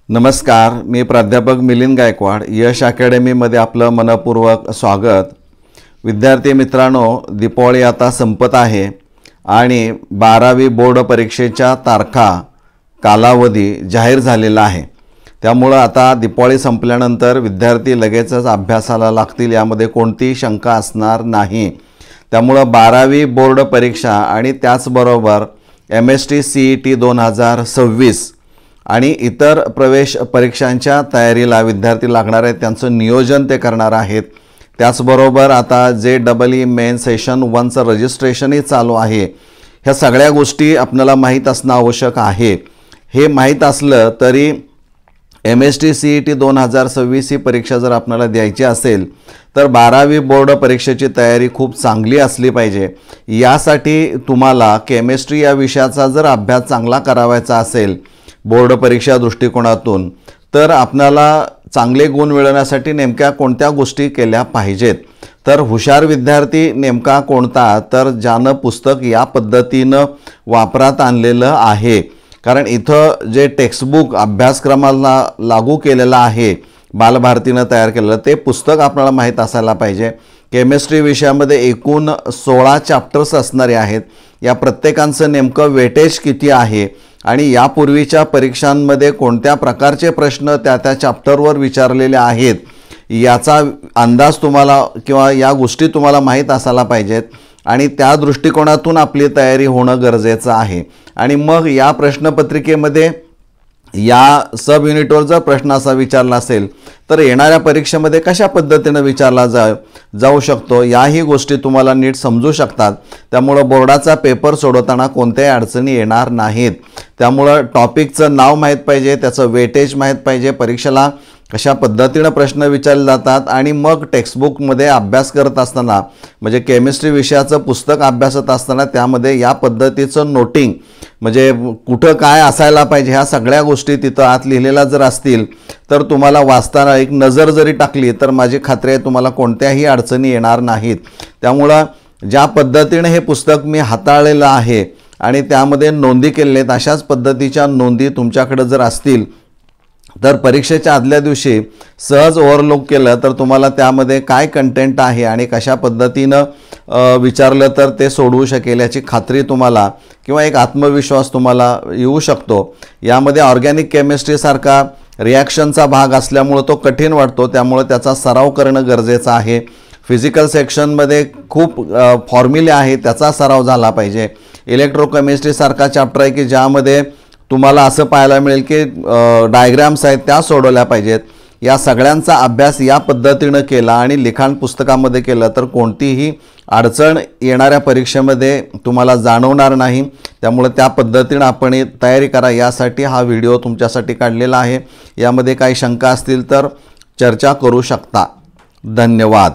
नमस्कार, मी प्राध्यापक मिलिंद गायकवाड. यश अकॅडमीमध्ये आपलं मनपूर्वक स्वागत. विद्यार्थी मित्रांनो, दीपावली आता संपत आहे आणि 12वी बोर्ड परीक्षेच्या तारखा कालावधी जाहीर झालेला आहे. त्यामुळं आता दीपावली संपल्यानंतर विद्यार्थी लगेचच अभ्यासाला लागतील, यामध्ये कोणतीही शंका असणार नाही. त्यामुळं 12वी बोर्ड परीक्षा आणि त्याचबरोबर MST CET 2026 आणि इतर प्रवेश परीक्षांच्या तयारीला विद्यार्थी लागणार आहेत, त्यांचं नियोजन ते करणार आहेत. त्याचबरोबर आता JEE मेन सेशन 1चं रजिस्ट्रेशनही चालू आहे. ह्या सगळ्या गोष्टी आपल्याला माहीत असणं आवश्यक आहे. हे माहीत असलं तरी MST CET 2026 ही परीक्षा जर आपल्याला द्यायची असेल तर 12वी बोर्ड परीक्षेची तयारी खूप चांगली असली पाहिजे. यासाठी तुम्हाला केमिस्ट्री या विषयाचा जर अभ्यास चांगला करावायचा असेल बोर्ड परीक्षा दृष्टिकोनातून, तर आपल्याला चांगले गुण मिळवण्यासाठी नेमक्या कोणत्या गोष्टी केल्या पाहिजेत. तर हुशार विद्यार्थी नेमका कोणता, तर ज्यानं पुस्तक या पद्धतीनं वापरात आणलेलं आहे. कारण इथं जे टेक्स्टबुक अभ्यासक्रमाला लागू केलेलं आहे, बालभारतीनं तयार केलेलं ते पुस्तक आपल्याला माहीत असायला पाहिजे. केमिस्ट्री विषयामध्ये एकूण 16 चॅप्टर्स असणारे आहेत. या प्रत्येकांचं नेमकं वेटेज किती आहे आणि यापूर्वीच्या परीक्षांमध्ये कोणत्या प्रकारचे प्रश्न त्या चॅप्टरवर विचारलेले आहेत, याचा अंदाज तुम्हाला किंवा या गोष्टी तुम्हाला माहीत असायला पाहिजेत आणि त्या दृष्टिकोनातून आपली तयारी होणं गरजेचं आहे. आणि मग या प्रश्नपत्रिकेमध्ये या सब युनिटवर जर प्रश्न असा विचारला असेल तर येणाऱ्या परीक्षेमध्ये कशा पद्धतीनं विचारला जाऊ शकतो, याही गोष्टी तुम्हाला नीट समजू शकतात. त्यामुळं बोर्डाचा पेपर सोडवताना कोणत्याही अडचणी येणार नाहीत. त्यामुळं टॉपिकचं नाव माहीत पाहिजे, त्याचं वेटेज माहीत पाहिजे, परीक्षेला कशा पद्धतीनं प्रश्न विचारले जातात आणि मग टेक्स्टबुकमध्ये अभ्यास करत असताना म्हणजे केमिस्ट्री विषयाचं पुस्तक अभ्यासत असताना त्यामध्ये या पद्धतीचं नोटिंग म्हणजे कुठं काय असायला पाहिजे ह्या सगळ्या गोष्टी तिथं आत लिहिलेल्या जर असतील तर तुम्हाला वाचताना एक नजर जरी टाकली तर माझी खात्री आहे तुम्हाला कोणत्याही अडचणी येणार नाहीत. त्यामुळं ज्या पद्धतीनं हे पुस्तक मी हाताळलेलं आहे आणि त्यामध्ये नोंदी केलेल्या आहेत, अशाच पद्धतीच्या नोंदी तुमच्याकडे जर असतील तर परीक्षेच्या आदल्या दिवशी सहज ओव्हरलुक केलं तर तुम्हाला त्यामध्ये काय कंटेंट आहे आणि कशा पद्धतीनं विचारलं तर ते सोडवू शकेल याची खात्री तुम्हाला किंवा एक आत्मविश्वास तुम्हाला येऊ शकतो. यामध्ये ऑर्गॅनिक केमिस्ट्रीसारखा रिॲक्शनचा भाग असल्यामुळं तो कठीण वाटतो, त्यामुळे त्याचा सराव करणं गरजेचं आहे. फिजिकल सेक्शनमध्ये खूप फॉर्म्युले आहेत, त्याचा सराव झाला पाहिजे. इलेक्ट्रोकेमिस्ट्रीसारखा चॅप्टर आहे की ज्यामध्ये तुम्हाला असं पाहायला मिळेल की डायग्राम्स आहेत त्या सोडवल्या पाहिजेत. या सगळ्यांचा अभ्यास या पद्धतीनं केला आणि लिखाण पुस्तकामध्ये केलं तर कोणतीही अडचण येणाऱ्या परीक्षेमध्ये तुम्हाला जाणवणार नाही. त्यामुळे त्या पद्धतीनं आपण तयारी करा. यासाठी हा व्हिडिओ तुमच्यासाठी काढलेला आहे. यामध्ये काही शंका असतील तर चर्चा करू शकता. धन्यवाद.